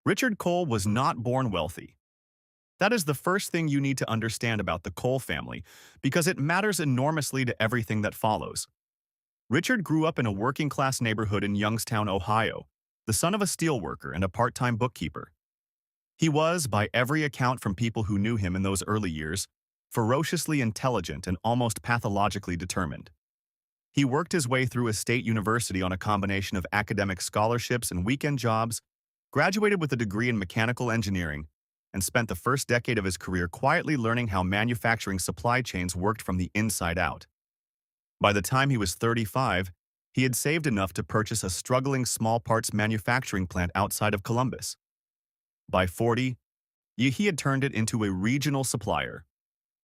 Richard Cole was not born wealthy. That is the first thing you need to understand about the Cole family, because it matters enormously to everything that follows. Richard grew up in a working-class neighborhood in Youngstown, Ohio, the son of a steelworker and a part-time bookkeeper. He was, by every account from people who knew him in those early years, ferociously intelligent and almost pathologically determined. He worked his way through a state university on a combination of academic scholarships and weekend jobs, graduated with a degree in mechanical engineering, and spent the first decade of his career quietly learning how manufacturing supply chains worked from the inside out. By the time he was 35, he had saved enough to purchase a struggling small parts manufacturing plant outside of Columbus. By 40, he had turned it into a regional supplier.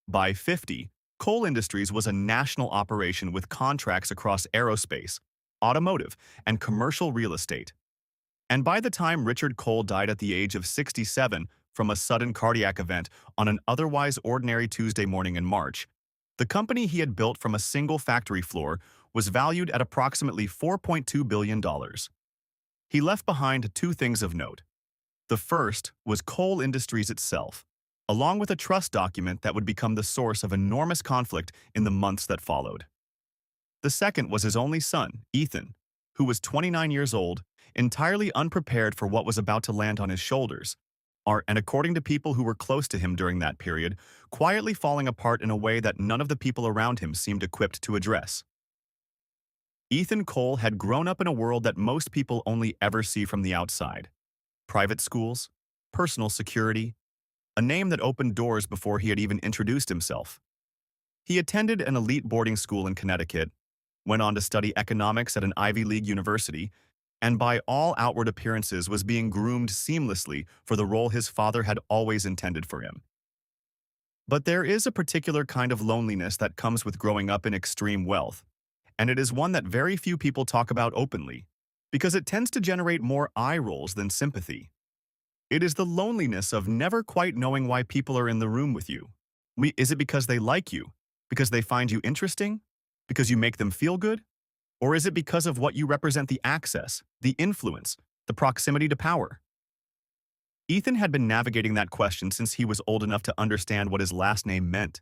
By 50, Cole Industries was a national operation with contracts across aerospace, automotive, and commercial real estate. And by the time Richard Cole died at the age of 67 from a sudden cardiac event on an otherwise ordinary Tuesday morning in March, the company he had built from a single factory floor was valued at approximately $4.2 billion. He left behind two things of note. The first was Cole Industries itself, along with a trust document that would become the source of enormous conflict in the months that followed. The second was his only son, Ethan, who was 29 years old, entirely unprepared for what was about to land on his shoulders, and according to people who were close to him during that period, quietly falling apart in a way that none of the people around him seemed equipped to address. Ethan Cole had grown up in a world that most people only ever see from the outside. Private schools, personal security, a name that opened doors before he had even introduced himself. He attended an elite boarding school in Connecticut, went on to study economics at an Ivy League university, and by all outward appearances was being groomed seamlessly for the role his father had always intended for him. But there is a particular kind of loneliness that comes with growing up in extreme wealth, and it is one that very few people talk about openly, because it tends to generate more eye rolls than sympathy. It is the loneliness of never quite knowing why people are in the room with you. Is it because they like you? Because they find you interesting? Because you make them feel good? Or is it because of what you represent, the access, the influence, the proximity to power? Ethan had been navigating that question since he was old enough to understand what his last name meant.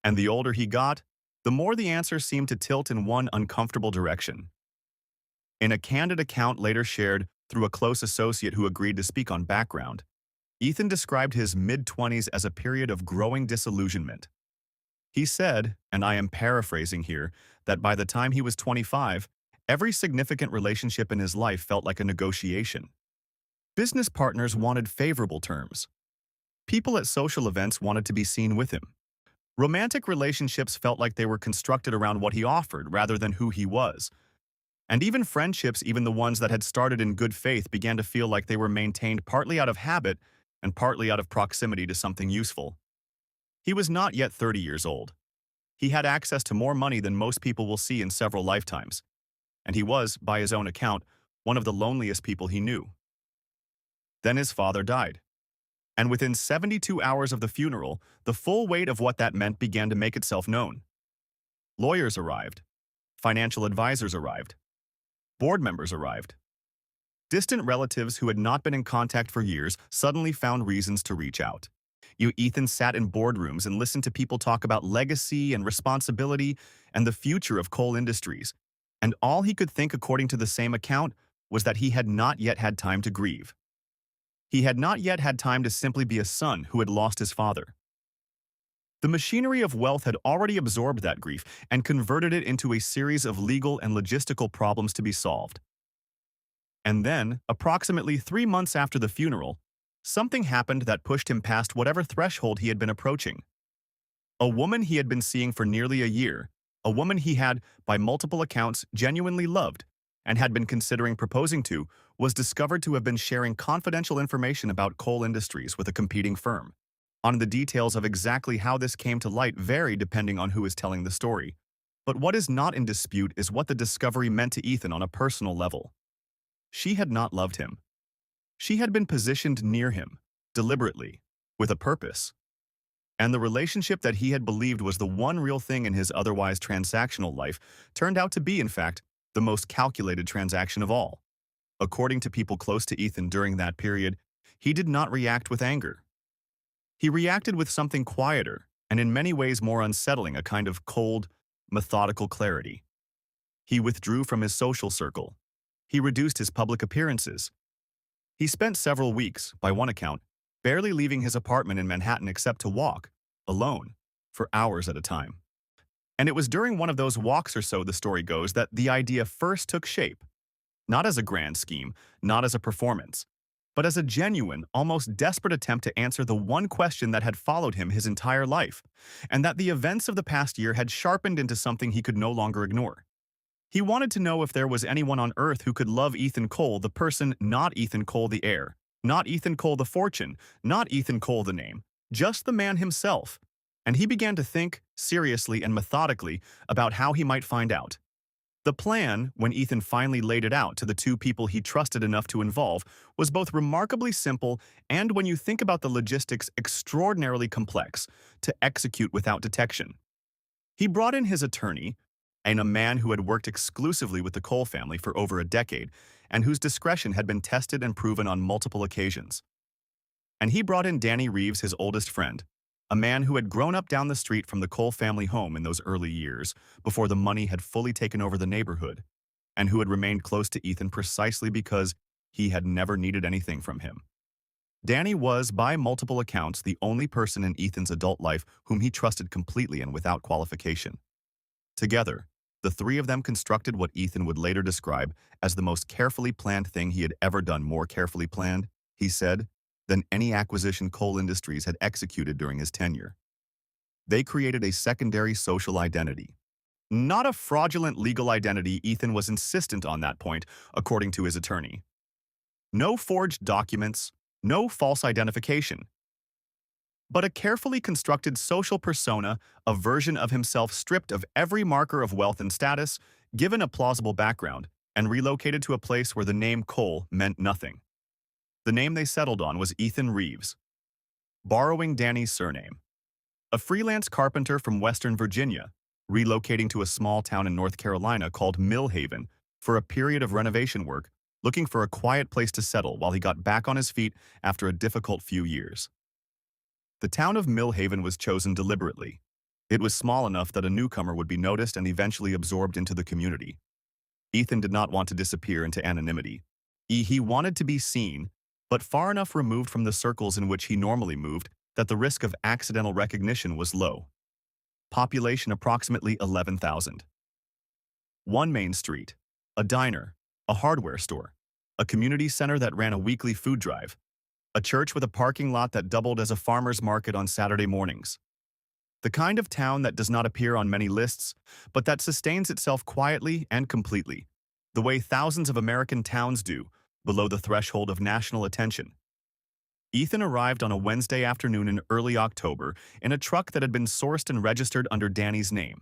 And the older he got, the more the answer seemed to tilt in one uncomfortable direction. In a candid account later shared through a close associate who agreed to speak on background, Ethan described his mid-20s as a period of growing disillusionment. He said, and I am paraphrasing here, that by the time he was 25, every significant relationship in his life felt like a negotiation. Business partners wanted favorable terms. People at social events wanted to be seen with him. Romantic relationships felt like they were constructed around what he offered rather than who he was. And even friendships, even the ones that had started in good faith, began to feel like they were maintained partly out of habit and partly out of proximity to something useful. He was not yet 30 years old. He had access to more money than most people will see in several lifetimes, and he was, by his own account, one of the loneliest people he knew. Then his father died, and within 72 hours of the funeral, the full weight of what that meant began to make itself known. Lawyers arrived. Financial advisors arrived. Board members arrived. Distant relatives who had not been in contact for years suddenly found reasons to reach out. Ethan sat in boardrooms and listened to people talk about legacy and responsibility and the future of Cole Industries, and all he could think, according to the same account, was that he had not yet had time to grieve. He had not yet had time to simply be a son who had lost his father. The machinery of wealth had already absorbed that grief and converted it into a series of legal and logistical problems to be solved. And then, approximately 3 months after the funeral, something happened that pushed him past whatever threshold he had been approaching. A woman he had been seeing for nearly a year, a woman he had, by multiple accounts, genuinely loved and had been considering proposing to, was discovered to have been sharing confidential information about Cole Industries with a competing firm. The details of exactly how this came to light vary depending on who is telling the story. But what is not in dispute is what the discovery meant to Ethan on a personal level. She had not loved him. She had been positioned near him, deliberately, with a purpose. And the relationship that he had believed was the one real thing in his otherwise transactional life turned out to be, in fact, the most calculated transaction of all. According to people close to Ethan during that period, he did not react with anger. He reacted with something quieter, and in many ways more unsettling, a kind of cold, methodical clarity. He withdrew from his social circle. He reduced his public appearances. He spent several weeks, by one account, barely leaving his apartment in Manhattan except to walk, alone, for hours at a time. And it was during one of those walks or so, the story goes, that the idea first took shape, not as a grand scheme, not as a performance, but as a genuine, almost desperate attempt to answer the one question that had followed him his entire life, and that the events of the past year had sharpened into something he could no longer ignore. He wanted to know if there was anyone on earth who could love Ethan Cole, the person, not Ethan Cole the heir, not Ethan Cole the fortune, not Ethan Cole the name, just the man himself. And he began to think, seriously and methodically, about how he might find out. The plan, when Ethan finally laid it out to the two people he trusted enough to involve, was both remarkably simple and, when you think about the logistics, extraordinarily complex to execute without detection. He brought in his attorney, and a man who had worked exclusively with the Cole family for over a decade and whose discretion had been tested and proven on multiple occasions. And he brought in Danny Reeves, his oldest friend, a man who had grown up down the street from the Cole family home in those early years, before the money had fully taken over the neighborhood, and who had remained close to Ethan precisely because he had never needed anything from him. Danny was, by multiple accounts, the only person in Ethan's adult life whom he trusted completely and without qualification. Together, the three of them constructed what Ethan would later describe as the most carefully planned thing he had ever done, more carefully planned, he said, than any acquisition Cole Industries had executed during his tenure. They created a secondary social identity. Not a fraudulent legal identity. Ethan was insistent on that point, according to his attorney. No forged documents, no false identification, but a carefully constructed social persona, a version of himself stripped of every marker of wealth and status, given a plausible background, and relocated to a place where the name Cole meant nothing. The name they settled on was Ethan Reeves, borrowing Danny's surname. A freelance carpenter from Western Virginia, relocating to a small town in North Carolina called Millhaven for a period of renovation work, looking for a quiet place to settle while he got back on his feet after a difficult few years. The town of Millhaven was chosen deliberately. It was small enough that a newcomer would be noticed and eventually absorbed into the community. Ethan did not want to disappear into anonymity. He wanted to be seen, but far enough removed from the circles in which he normally moved that the risk of accidental recognition was low. Population approximately 11,000. One main street, a diner, a hardware store, a community center that ran a weekly food drive, a church with a parking lot that doubled as a farmer's market on Saturday mornings. The kind of town that does not appear on many lists, but that sustains itself quietly and completely, the way thousands of American towns do, below the threshold of national attention. Ethan arrived on a Wednesday afternoon in early October in a truck that had been sourced and registered under Danny's name.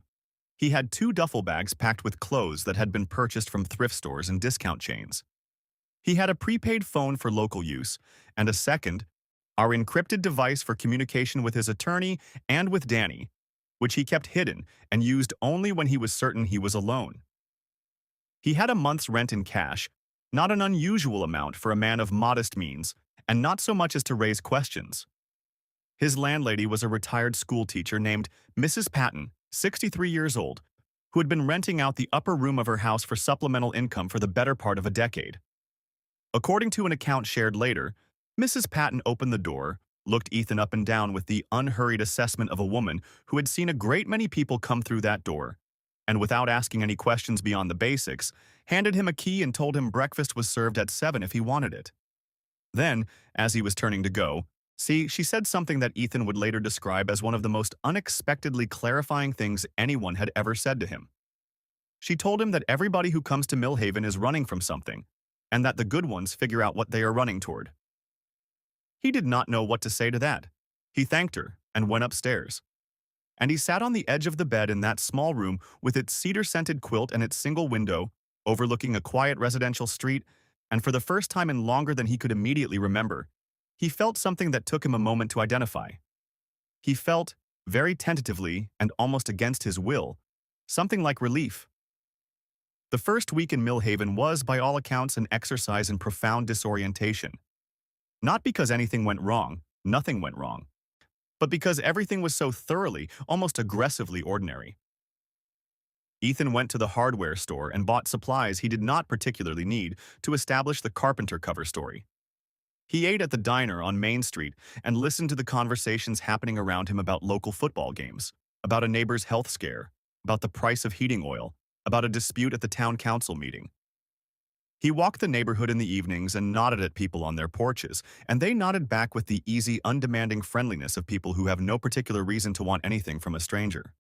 He had 2 duffel bags packed with clothes that had been purchased from thrift stores and discount chains. He had a prepaid phone for local use, and a second, our encrypted device for communication with his attorney and with Danny, which he kept hidden and used only when he was certain he was alone. He had a month's rent in cash, not an unusual amount for a man of modest means, and not so much as to raise questions. His landlady was a retired schoolteacher named Mrs. Patton, 63 years old, who had been renting out the upper room of her house for supplemental income for the better part of a decade. According to an account shared later, Mrs. Patton opened the door, looked Ethan up and down with the unhurried assessment of a woman who had seen a great many people come through that door, and without asking any questions beyond the basics, handed him a key and told him breakfast was served at 7 if he wanted it. Then, as he was turning to go, she said something that Ethan would later describe as one of the most unexpectedly clarifying things anyone had ever said to him. She told him that everybody who comes to Millhaven is running from something, and that the good ones figure out what they are running toward. He did not know what to say to that. He thanked her and went upstairs. And he sat on the edge of the bed in that small room with its cedar-scented quilt and its single window, overlooking a quiet residential street, and for the first time in longer than he could immediately remember, he felt something that took him a moment to identify. He felt, very tentatively and almost against his will, something like relief. The first week in Millhaven was, by all accounts, an exercise in profound disorientation. Not because anything went wrong, nothing went wrong, but because everything was so thoroughly, almost aggressively ordinary. Ethan went to the hardware store and bought supplies he did not particularly need to establish the carpenter cover story. He ate at the diner on Main Street and listened to the conversations happening around him about local football games, about a neighbor's health scare, about the price of heating oil, about a dispute at the town council meeting. He walked the neighborhood in the evenings and nodded at people on their porches, and they nodded back with the easy, undemanding friendliness of people who have no particular reason to want anything from a stranger.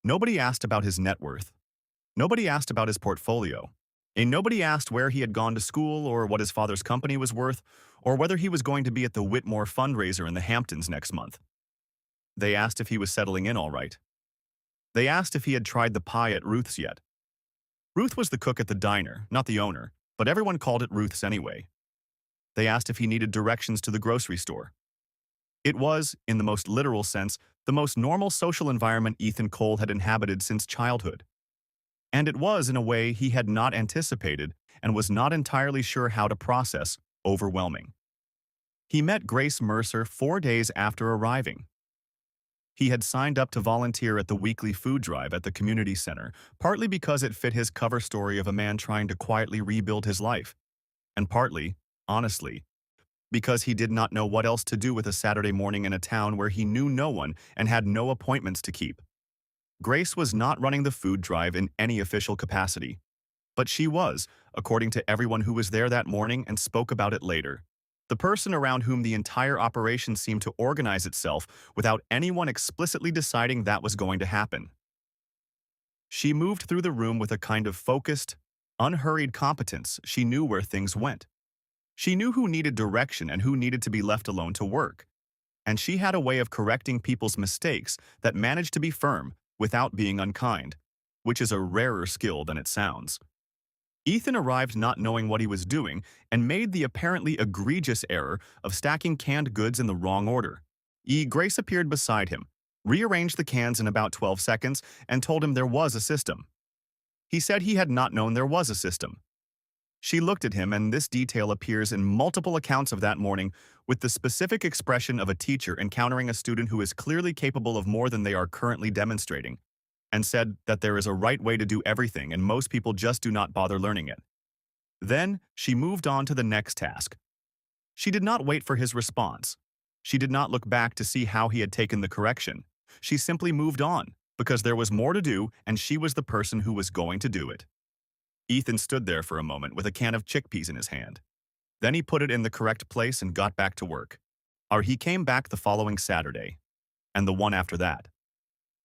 Nobody asked about his net worth. Nobody asked about his portfolio. And nobody asked where he had gone to school or what his father's company was worth or whether he was going to be at the Whitmore fundraiser in the Hamptons next month. They asked if he was settling in all right. They asked if he had tried the pie at Ruth's yet. Ruth was the cook at the diner, not the owner, but everyone called it Ruth's anyway. They asked if he needed directions to the grocery store. It was, in the most literal sense, the most normal social environment Ethan Cole had inhabited since childhood. And it was, in a way, he had not anticipated and was not entirely sure how to process, overwhelming. He met Grace Mercer 4 days after arriving. He had signed up to volunteer at the weekly food drive at the community center, partly because it fit his cover story of a man trying to quietly rebuild his life, and partly, honestly, because he did not know what else to do with a Saturday morning in a town where he knew no one and had no appointments to keep. Grace was not running the food drive in any official capacity, but she was, according to everyone who was there that morning and spoke about it later, the person around whom the entire operation seemed to organize itself without anyone explicitly deciding that was going to happen. She moved through the room with a kind of focused, unhurried competence. She knew where things went. She knew who needed direction and who needed to be left alone to work. And she had a way of correcting people's mistakes that managed to be firm without being unkind, which is a rarer skill than it sounds. Ethan arrived not knowing what he was doing and made the apparently egregious error of stacking canned goods in the wrong order. Grace appeared beside him, rearranged the cans in about 12 seconds, and told him there was a system. He said he had not known there was a system. She looked at him, and this detail appears in multiple accounts of that morning with the specific expression of a teacher encountering a student who is clearly capable of more than they are currently demonstrating, and said that there is a right way to do everything and most people just do not bother learning it. Then she moved on to the next task. She did not wait for his response. She did not look back to see how he had taken the correction. She simply moved on, because there was more to do and she was the person who was going to do it. Ethan stood there for a moment with a can of chickpeas in his hand. Then he put it in the correct place and got back to work. He came back the following Saturday, and the one after that.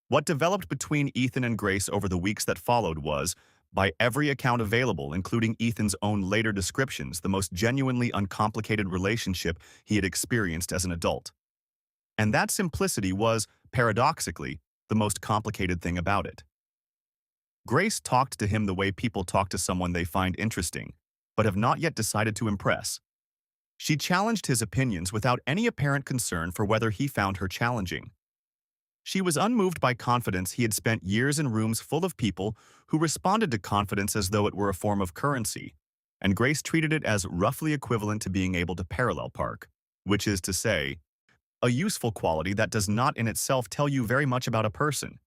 What developed between Ethan and Grace over the weeks that followed was, by every account available, including Ethan's own later descriptions, the most genuinely uncomplicated relationship he had experienced as an adult. And that simplicity was, paradoxically, the most complicated thing about it. Grace talked to him the way people talk to someone they find interesting, but have not yet decided to impress. She challenged his opinions without any apparent concern for whether he found her challenging. She was unmoved by confidence. He had spent years in rooms full of people who responded to confidence as though it were a form of currency, and Grace treated it as roughly equivalent to being able to parallel park, which is to say, a useful quality that does not in itself tell you very much about a person.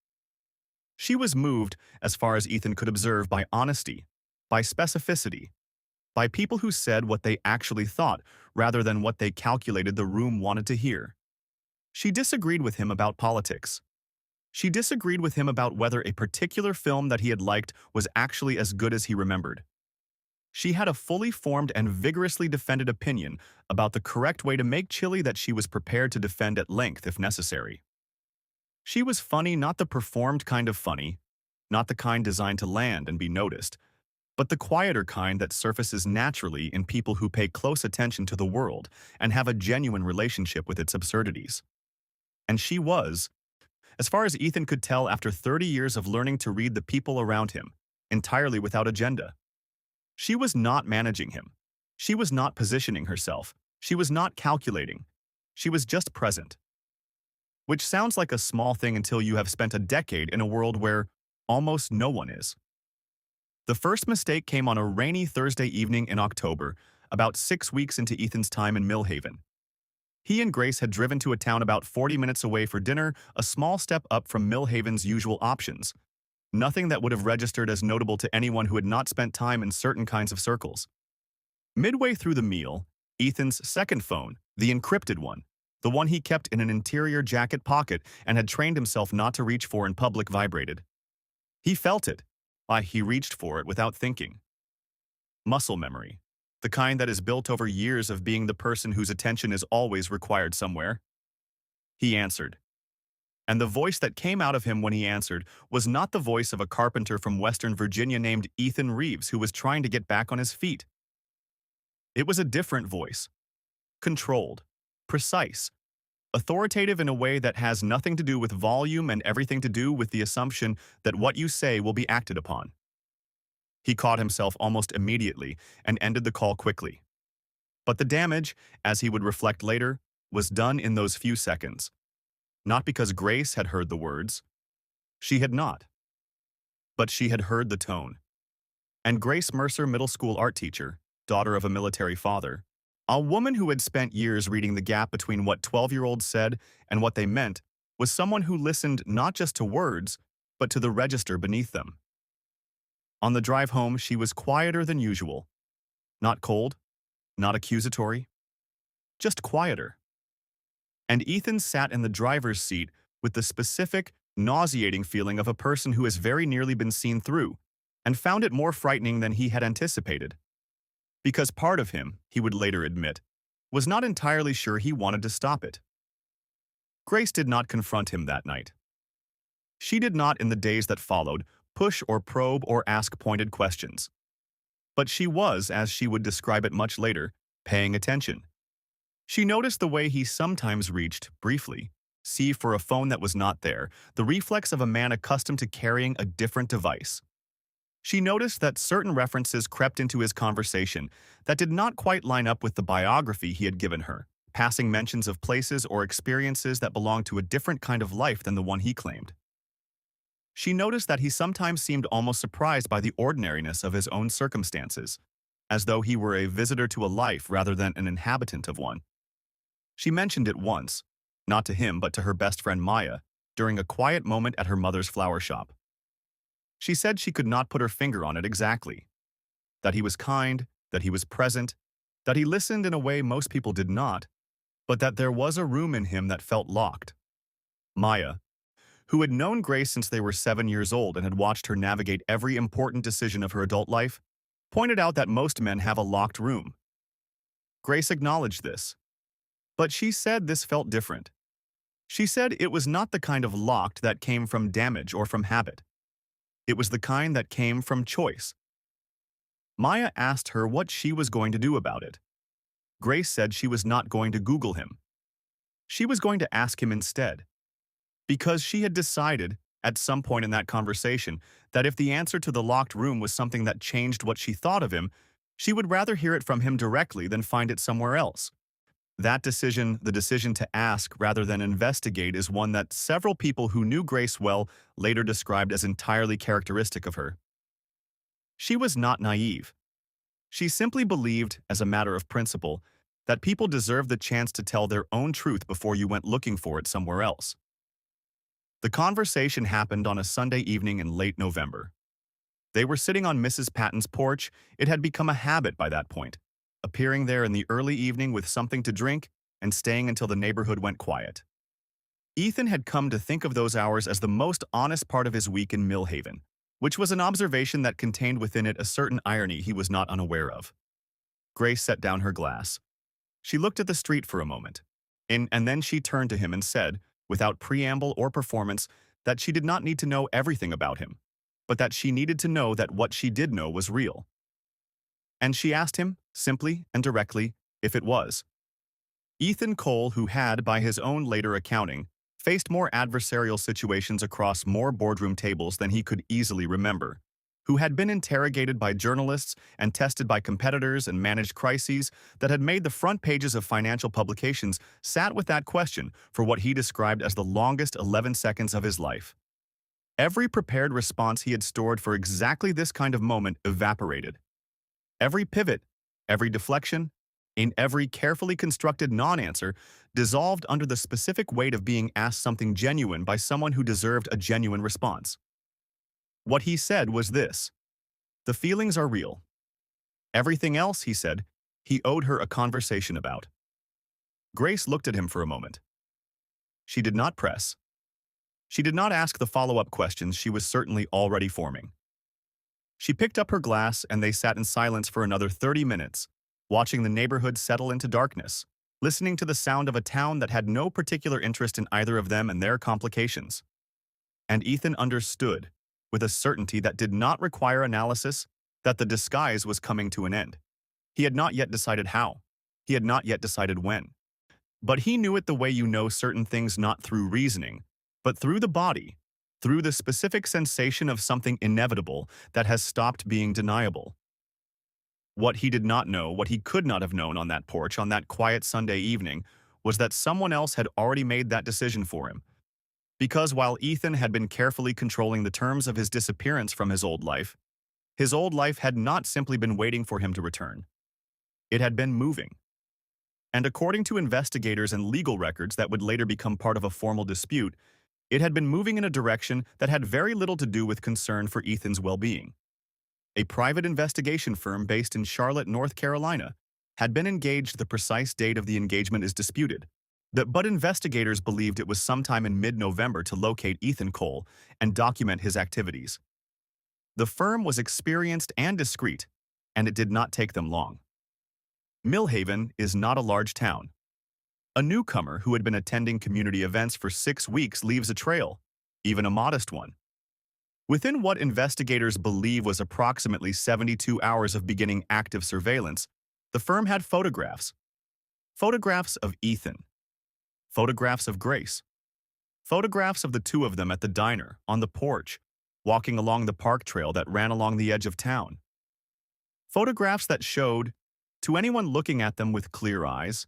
She was moved, as far as Ethan could observe, by honesty, by specificity, by people who said what they actually thought rather than what they calculated the room wanted to hear. She disagreed with him about politics. She disagreed with him about whether a particular film that he had liked was actually as good as he remembered. She had a fully formed and vigorously defended opinion about the correct way to make chili that she was prepared to defend at length if necessary. She was funny, not the performed kind of funny, not the kind designed to land and be noticed, but the quieter kind that surfaces naturally in people who pay close attention to the world and have a genuine relationship with its absurdities. And she was, as far as Ethan could tell after 30 years of learning to read the people around him, entirely without agenda. She was not managing him. She was not positioning herself. She was not calculating. She was just present. Which sounds like a small thing until you have spent a decade in a world where almost no one is. The first mistake came on a rainy Thursday evening in October, about 6 weeks into Ethan's time in Millhaven. He and Grace had driven to a town about 40 minutes away for dinner, a small step up from Millhaven's usual options. Nothing that would have registered as notable to anyone who had not spent time in certain kinds of circles. Midway through the meal, Ethan's second phone, the encrypted one, the one he kept in an interior jacket pocket and had trained himself not to reach for in public, vibrated. He felt it. He reached for it without thinking. Muscle memory. The kind that is built over years of being the person whose attention is always required somewhere. He answered. And the voice that came out of him when he answered was not the voice of a carpenter from Western Virginia named Ethan Reeves who was trying to get back on his feet. It was a different voice. Controlled. Precise. Authoritative in a way that has nothing to do with volume and everything to do with the assumption that what you say will be acted upon. He caught himself almost immediately and ended the call quickly. But the damage, as he would reflect later, was done in those few seconds. Not because Grace had heard the words. She had not. But she had heard the tone. And Grace Mercer, middle school art teacher, daughter of a military father, a woman who had spent years reading the gap between what 12-year-olds said and what they meant, was someone who listened not just to words, but to the register beneath them. On the drive home, she was quieter than usual. Not cold, not accusatory, just quieter. And Ethan sat in the driver's seat with the specific, nauseating feeling of a person who has very nearly been seen through, and found it more frightening than he had anticipated. Because part of him, he would later admit, was not entirely sure he wanted to stop it. Grace did not confront him that night. She did not, in the days that followed, push or probe or ask pointed questions. But she was, as she would describe it much later, paying attention. She noticed the way he sometimes reached, briefly, see for a phone that was not there, the reflex of a man accustomed to carrying a different device. She noticed that certain references crept into his conversation that did not quite line up with the biography he had given her, passing mentions of places or experiences that belonged to a different kind of life than the one he claimed. She noticed that he sometimes seemed almost surprised by the ordinariness of his own circumstances, as though he were a visitor to a life rather than an inhabitant of one. She mentioned it once, not to him but to her best friend Maya, during a quiet moment at her mother's flower shop. She said she could not put her finger on it exactly. That he was kind, that he was present, that he listened in a way most people did not, but that there was a room in him that felt locked. Maya, who had known Grace since they were 7 years old and had watched her navigate every important decision of her adult life, pointed out that most men have a locked room. Grace acknowledged this. But she said this felt different. She said it was not the kind of locked that came from damage or from habit. It was the kind that came from choice. Maya asked her what she was going to do about it. Grace said she was not going to Google him. She was going to ask him instead. Because she had decided, at some point in that conversation, that if the answer to the locked room was something that changed what she thought of him, she would rather hear it from him directly than find it somewhere else. That decision, the decision to ask rather than investigate, is one that several people who knew Grace well later described as entirely characteristic of her. She was not naive. She simply believed, as a matter of principle, that people deserved the chance to tell their own truth before you went looking for it somewhere else. The conversation happened on a Sunday evening in late November. They were sitting on Mrs. Patton's porch. It had become a habit by that point, appearing there in the early evening with something to drink and staying until the neighborhood went quiet. Ethan had come to think of those hours as the most honest part of his week in Millhaven, which was an observation that contained within it a certain irony he was not unaware of. Grace set down her glass. She looked at the street for a moment, and then she turned to him and said, without preamble or performance, that she did not need to know everything about him, but that she needed to know that what she did know was real. And she asked him, simply and directly, if it was. Ethan Cole, who had, by his own later accounting, faced more adversarial situations across more boardroom tables than he could easily remember, who had been interrogated by journalists and tested by competitors and managed crises that had made the front pages of financial publications, sat with that question for what he described as the longest 11 seconds of his life. Every prepared response he had stored for exactly this kind of moment evaporated. Every pivot, Every deflection, in every carefully constructed non-answer, dissolved under the specific weight of being asked something genuine by someone who deserved a genuine response. What he said was this: "The feelings are real." Everything else, he said, he owed her a conversation about. Grace looked at him for a moment. She did not press. She did not ask the follow-up questions she was certainly already forming. She picked up her glass and they sat in silence for another 30 minutes, watching the neighborhood settle into darkness, listening to the sound of a town that had no particular interest in either of them and their complications. And Ethan understood, with a certainty that did not require analysis, that the disguise was coming to an end. He had not yet decided how. He had not yet decided when. But he knew it the way you know certain things, not through reasoning, but through the body, through the specific sensation of something inevitable that has stopped being deniable. What he did not know, what he could not have known on that porch on that quiet Sunday evening, was that someone else had already made that decision for him. Because while Ethan had been carefully controlling the terms of his disappearance from his old life had not simply been waiting for him to return. It had been moving. And according to investigators and legal records that would later become part of a formal dispute, it had been moving in a direction that had very little to do with concern for Ethan's well-being. A private investigation firm based in Charlotte, North Carolina, had been engaged. The precise date of the engagement is disputed, but investigators believed it was sometime in mid-November to locate Ethan Cole and document his activities. The firm was experienced and discreet, and it did not take them long. Millhaven is not a large town. A newcomer who had been attending community events for 6 weeks leaves a trail, even a modest one. Within what investigators believe was approximately 72 hours of beginning active surveillance, the firm had photographs. Photographs of Ethan. Photographs of Grace. Photographs of the two of them at the diner, on the porch, walking along the park trail that ran along the edge of town. Photographs that showed, to anyone looking at them with clear eyes,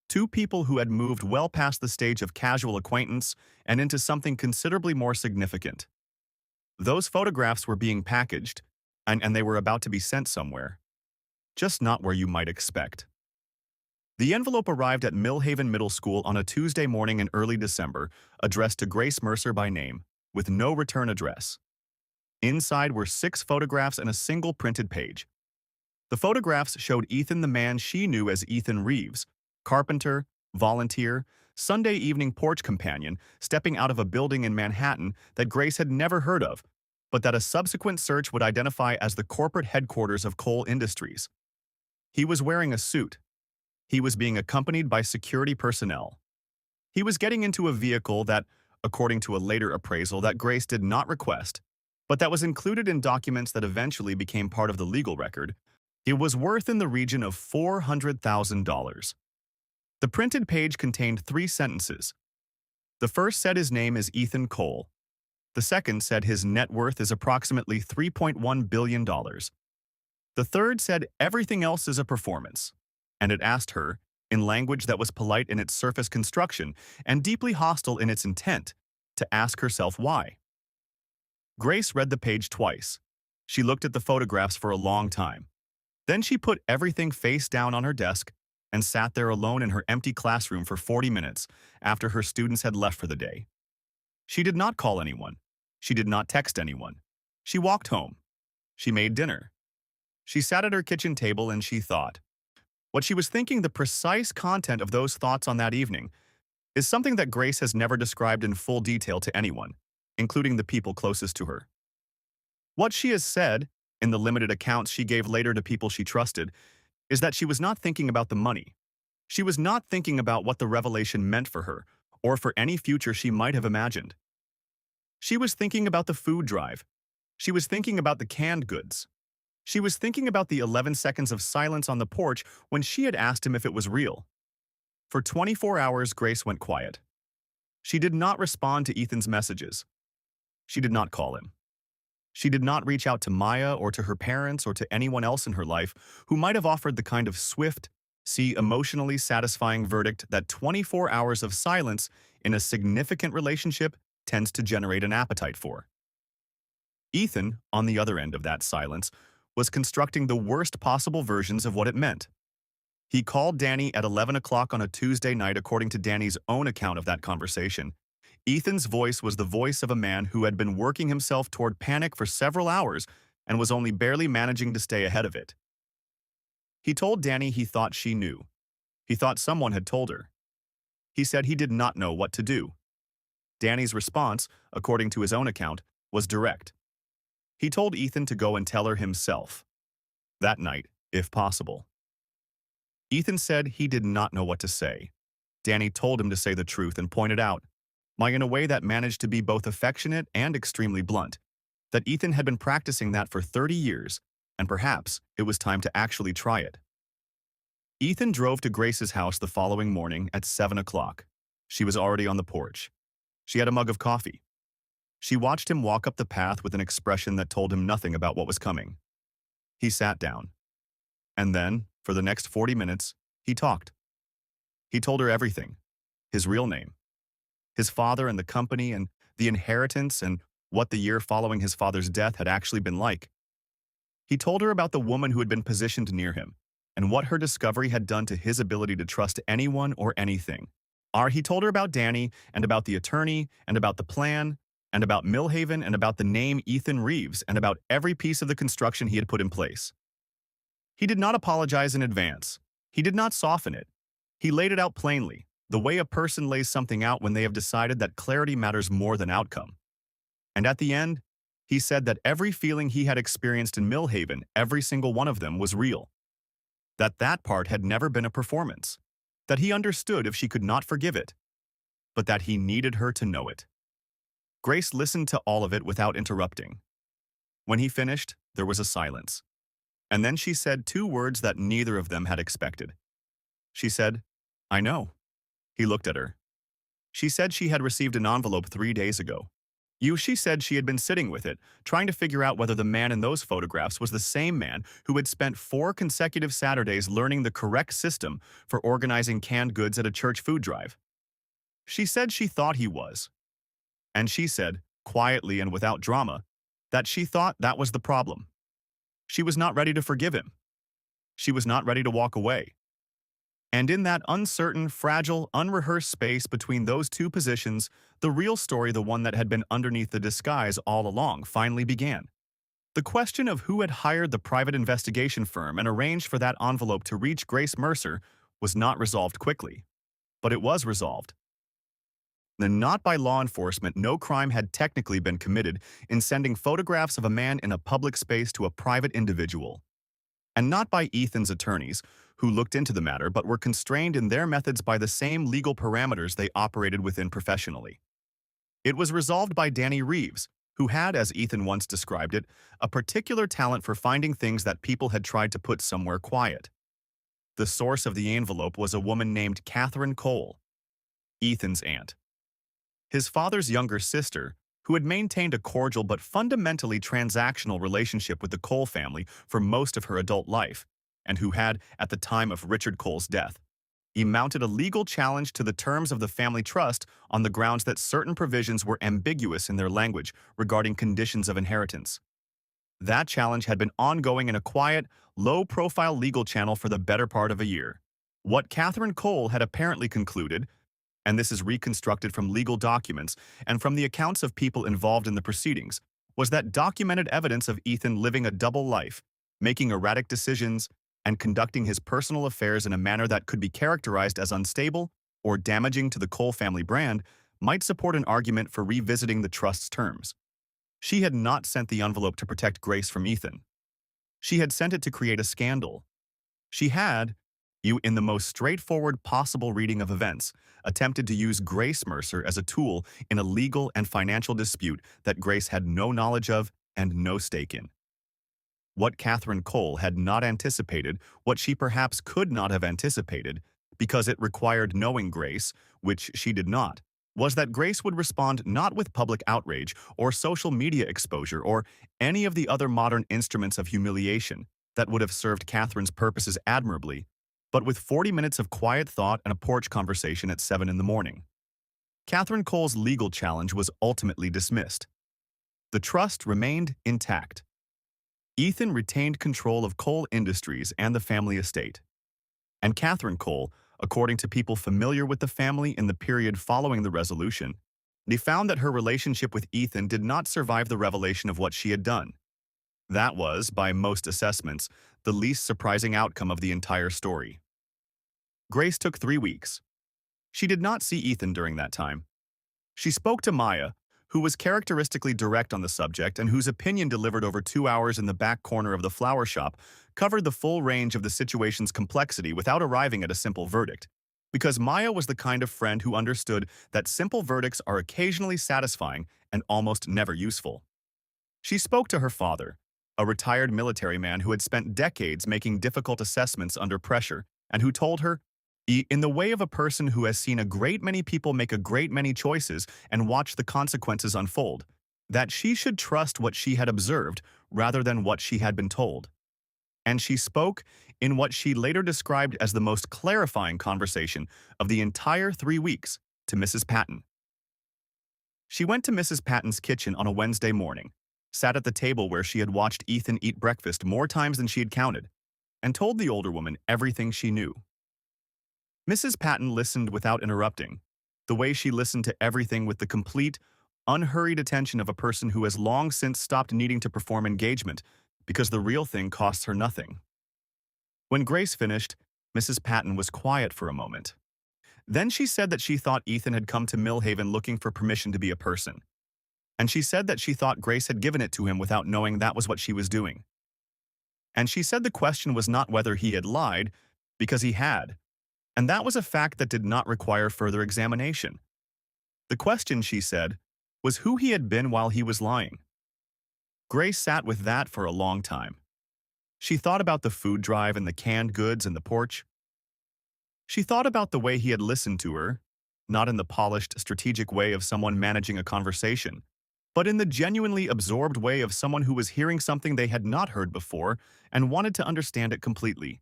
two people who had moved well past the stage of casual acquaintance and into something considerably more significant. Those photographs were being packaged, and they were about to be sent somewhere. Just not where you might expect. The envelope arrived at Millhaven Middle School on a Tuesday morning in early December, addressed to Grace Mercer by name, with no return address. Inside were 6 photographs and a single printed page. The photographs showed Ethan, the man she knew as Ethan Reeves, carpenter, volunteer, Sunday evening porch companion, stepping out of a building in Manhattan that Grace had never heard of, but that a subsequent search would identify as the corporate headquarters of Cole Industries. He was wearing a suit. He was being accompanied by security personnel. He was getting into a vehicle that, according to a later appraisal that Grace did not request, but that was included in documents that eventually became part of the legal record, it was worth in the region of $400,000. The printed page contained 3 sentences. The first said his name is Ethan Cole. The second said his net worth is approximately $3.1 billion. The third said everything else is a performance, and it asked her, in language that was polite in its surface construction and deeply hostile in its intent, to ask herself why. Grace read the page twice. She looked at the photographs for a long time. Then she put everything face down on her desk and sat there alone in her empty classroom for 40 minutes after her students had left for the day. She did not call anyone. She did not text anyone. She walked home. She made dinner. She sat at her kitchen table and she thought. What she was thinking, the precise content of those thoughts on that evening, is something that Grace has never described in full detail to anyone, including the people closest to her. What she has said, in the limited accounts she gave later to people she trusted, is that she was not thinking about the money. She was not thinking about what the revelation meant for her, or for any future she might have imagined. She was thinking about the food drive. She was thinking about the canned goods. She was thinking about the 11 seconds of silence on the porch when she had asked him if it was real. For 24 hours, Grace went quiet. She did not respond to Ethan's messages. She did not call him. She did not reach out to Maya or to her parents or to anyone else in her life who might have offered the kind of swift, emotionally satisfying verdict that 24 hours of silence in a significant relationship tends to generate an appetite for. Ethan, on the other end of that silence, was constructing the worst possible versions of what it meant. He called Danny at 11 o'clock on a Tuesday night according to Danny's own account of that conversation. Ethan's voice was the voice of a man who had been working himself toward panic for several hours and was only barely managing to stay ahead of it. He told Danny he thought she knew. He thought someone had told her. He said he did not know what to do. Danny's response, according to his own account, was direct. He told Ethan to go and tell her himself. That night, if possible. Ethan said he did not know what to say. Danny told him to say the truth and pointed out, in a way that managed to be both affectionate and extremely blunt, that Ethan had been practicing that for 30 years, and perhaps it was time to actually try it. Ethan drove to Grace's house the following morning at 7 o'clock. She was already on the porch. She had a mug of coffee. She watched him walk up the path with an expression that told him nothing about what was coming. He sat down. And then, for the next 40 minutes, he talked. He told her everything. His real name. His father and the company and the inheritance and what the year following his father's death had actually been like. He told her about the woman who had been positioned near him and what her discovery had done to his ability to trust anyone or anything. He told her about Danny and about the attorney and about the plan and about Millhaven and about the name Ethan Reeves and about every piece of the construction he had put in place. He did not apologize in advance. He did not soften it. He laid it out plainly, the way a person lays something out when they have decided that clarity matters more than outcome. And at the end, he said that every feeling he had experienced in Millhaven, every single one of them, was real. That part had never been a performance. That he understood if she could not forgive it, but that he needed her to know it. Grace listened to all of it without interrupting. When he finished, there was a silence. And then she said two words that neither of them had expected. She said, "I know." He looked at her. She said she had received an envelope 3 days ago. She said she had been sitting with it, trying to figure out whether the man in those photographs was the same man who had spent 4 consecutive Saturdays learning the correct system for organizing canned goods at a church food drive. She said she thought he was. And she said, quietly and without drama, that she thought that was the problem. She was not ready to forgive him. She was not ready to walk away. And in that uncertain, fragile, unrehearsed space between those two positions, the real story, the one that had been underneath the disguise all along, finally began. The question of who had hired the private investigation firm and arranged for that envelope to reach Grace Mercer was not resolved quickly. But it was resolved. And not by law enforcement, no crime had technically been committed in sending photographs of a man in a public space to a private individual. And not by Ethan's attorneys, who looked into the matter but were constrained in their methods by the same legal parameters they operated within professionally. It was resolved by Danny Reeves, who had, as Ethan once described it, a particular talent for finding things that people had tried to put somewhere quiet. The source of the envelope was a woman named Catherine Cole, Ethan's aunt. His father's younger sister, who had maintained a cordial but fundamentally transactional relationship with the Cole family for most of her adult life, and who had, at the time of Richard Cole's death, mounted a legal challenge to the terms of the family trust on the grounds that certain provisions were ambiguous in their language regarding conditions of inheritance. That challenge had been ongoing in a quiet, low-profile legal channel for the better part of a year. What Catherine Cole had apparently concluded, and this is reconstructed from legal documents and from the accounts of people involved in the proceedings, was that documented evidence of Ethan living a double life, making erratic decisions, and conducting his personal affairs in a manner that could be characterized as unstable or damaging to the Cole family brand might support an argument for revisiting the trust's terms. She had not sent the envelope to protect Grace from Ethan. She had sent it to create a scandal. She had, in the most straightforward possible reading of events, attempted to use Grace Mercer as a tool in a legal and financial dispute that Grace had no knowledge of and no stake in. What Catherine Cole had not anticipated, what she perhaps could not have anticipated, because it required knowing Grace, which she did not, was that Grace would respond not with public outrage or social media exposure or any of the other modern instruments of humiliation that would have served Catherine's purposes admirably, but with 40 minutes of quiet thought and a porch conversation at 7 in the morning. Catherine Cole's legal challenge was ultimately dismissed. The trust remained intact. Ethan retained control of Cole Industries and the family estate. And Catherine Cole, according to people familiar with the family in the period following the resolution, they found that her relationship with Ethan did not survive the revelation of what she had done. That was, by most assessments, the least surprising outcome of the entire story. Grace took 3 weeks. She did not see Ethan during that time. She spoke to Maya, who was characteristically direct on the subject and whose opinion delivered over 2 hours in the back corner of the flower shop covered the full range of the situation's complexity without arriving at a simple verdict. Because Maya was the kind of friend who understood that simple verdicts are occasionally satisfying and almost never useful. She spoke to her father, a retired military man who had spent decades making difficult assessments under pressure, and who told her, in the way of a person who has seen a great many people make a great many choices and watch the consequences unfold, that she should trust what she had observed rather than what she had been told. And she spoke in what she later described as the most clarifying conversation of the entire 3 weeks to Mrs. Patton. She went to Mrs. Patton's kitchen on a Wednesday morning, sat at the table where she had watched Ethan eat breakfast more times than she had counted, and told the older woman everything she knew. Mrs. Patton listened without interrupting, the way she listened to everything with the complete, unhurried attention of a person who has long since stopped needing to perform engagement because the real thing costs her nothing. When Grace finished, Mrs. Patton was quiet for a moment. Then she said that she thought Ethan had come to Millhaven looking for permission to be a person. And she said that she thought Grace had given it to him without knowing that was what she was doing. And she said the question was not whether he had lied, because he had. And that was a fact that did not require further examination. The question, she said, was who he had been while he was lying. Grace sat with that for a long time. She thought about the food drive and the canned goods and the porch. She thought about the way he had listened to her, not in the polished, strategic way of someone managing a conversation, but in the genuinely absorbed way of someone who was hearing something they had not heard before and wanted to understand it completely.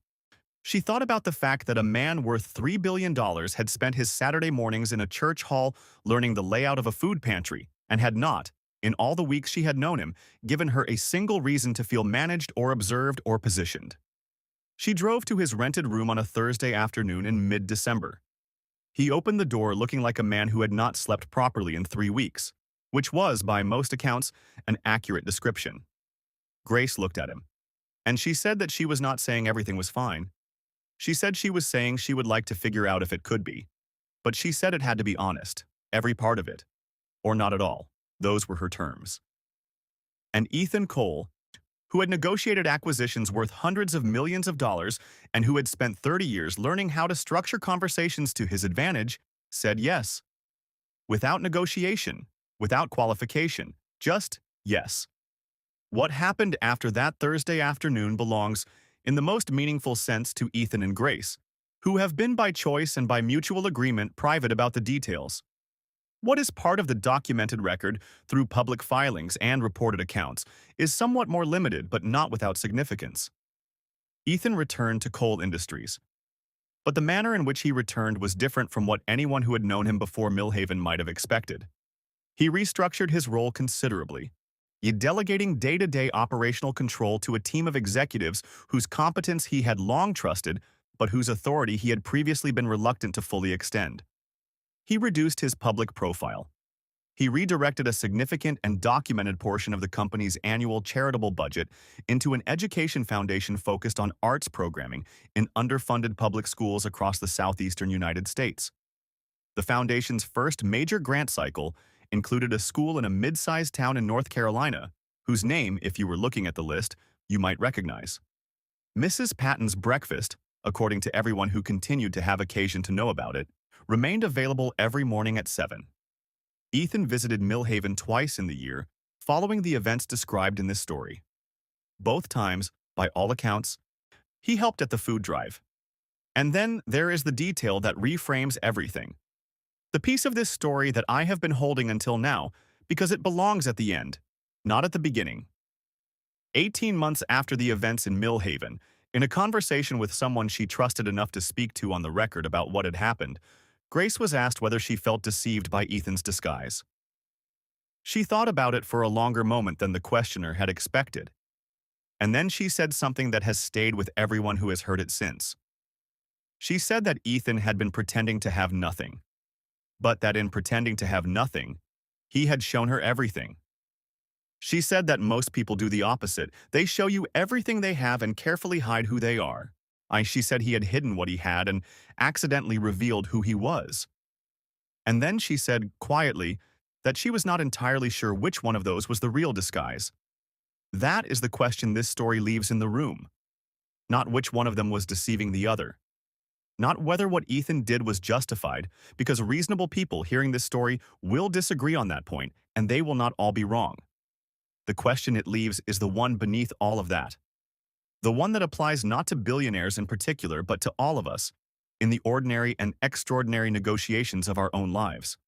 She thought about the fact that a man worth $3 billion had spent his Saturday mornings in a church hall learning the layout of a food pantry and had not, in all the weeks she had known him, given her a single reason to feel managed or observed or positioned. She drove to his rented room on a Thursday afternoon in mid-December. He opened the door looking like a man who had not slept properly in 3 weeks, which was, by most accounts, an accurate description. Grace looked at him, and she said that she was not saying everything was fine. She said she was saying she would like to figure out if it could be, but she said it had to be honest, every part of it, or not at all. Those were her terms. And Ethan Cole, who had negotiated acquisitions worth hundreds of millions of dollars and who had spent 30 years learning how to structure conversations to his advantage, said yes. Without negotiation, without qualification, just yes. What happened after that Thursday afternoon belongs, in the most meaningful sense, to Ethan and Grace, who have been by choice and by mutual agreement private about the details. What is part of the documented record through public filings and reported accounts is somewhat more limited but not without significance. Ethan returned to Cole Industries, but the manner in which he returned was different from what anyone who had known him before Millhaven might have expected. He restructured his role considerably, delegating day-to-day operational control to a team of executives whose competence he had long trusted, but whose authority he had previously been reluctant to fully extend. He reduced his public profile. He redirected a significant and documented portion of the company's annual charitable budget into an education foundation focused on arts programming in underfunded public schools across the southeastern United States. The foundation's first major grant cycle included a school in a mid-sized town in North Carolina, whose name, if you were looking at the list, you might recognize. Mrs. Patton's breakfast, according to everyone who continued to have occasion to know about it, remained available every morning at 7. Ethan visited Millhaven twice in the year, following the events described in this story. Both times, by all accounts, he helped at the food drive. And then there is the detail that reframes everything. The piece of this story that I have been holding until now, because it belongs at the end, not at the beginning. 18 months after the events in Millhaven, in a conversation with someone she trusted enough to speak to on the record about what had happened, Grace was asked whether she felt deceived by Ethan's disguise. She thought about it for a longer moment than the questioner had expected. And then she said something that has stayed with everyone who has heard it since. She said that Ethan had been pretending to have nothing, but that in pretending to have nothing, he had shown her everything. She said that most people do the opposite. They show you everything they have and carefully hide who they are. She said he had hidden what he had and accidentally revealed who he was. And then she said, quietly, that she was not entirely sure which one of those was the real disguise. That is the question this story leaves in the room. Not which one of them was deceiving the other. Not whether what Ethan did was justified, because reasonable people hearing this story will disagree on that point, and they will not all be wrong. The question it leaves is the one beneath all of that. The one that applies not to billionaires in particular, but to all of us, in the ordinary and extraordinary negotiations of our own lives.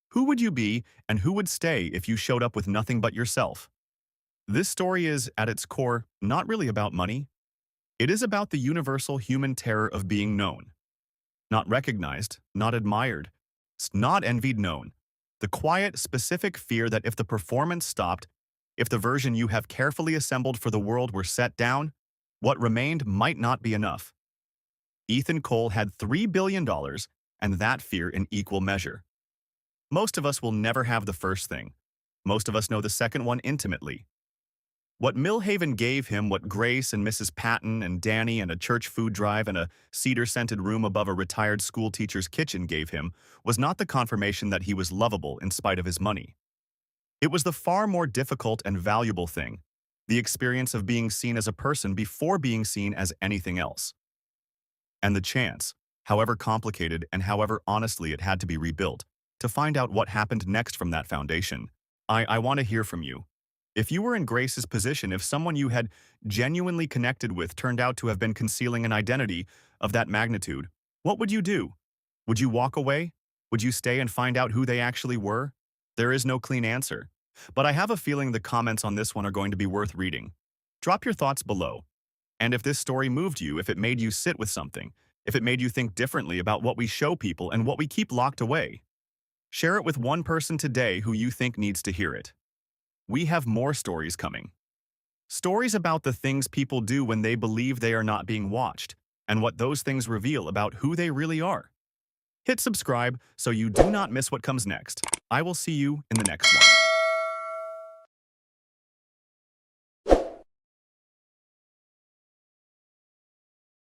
Who would you be and who would stay if you showed up with nothing but yourself? This story is, at its core, not really about money. It is about the universal human terror of being known. Not recognized, not admired, not envied, known. The quiet, specific fear that if the performance stopped, if the version you have carefully assembled for the world were set down, what remained might not be enough. Ethan Cole had $3 billion, and that fear in equal measure. Most of us will never have the first thing. Most of us know the second one intimately. What Millhaven gave him, what Grace and Mrs. Patton and Danny and a church food drive and a cedar-scented room above a retired schoolteacher's kitchen gave him, was not the confirmation that he was lovable in spite of his money. It was the far more difficult and valuable thing, the experience of being seen as a person before being seen as anything else. And the chance, however complicated and however honestly it had to be rebuilt, to find out what happened next from that foundation. I want to hear from you. If you were in Grace's position, if someone you had genuinely connected with turned out to have been concealing an identity of that magnitude, what would you do? Would you walk away? Would you stay and find out who they actually were? There is no clean answer. But I have a feeling the comments on this one are going to be worth reading. Drop your thoughts below. And if this story moved you, if it made you sit with something, if it made you think differently about what we show people and what we keep locked away, share it with one person today who you think needs to hear it. We have more stories coming. Stories about the things people do when they believe they are not being watched, and what those things reveal about who they really are. Hit subscribe so you do not miss what comes next. I will see you in the next one.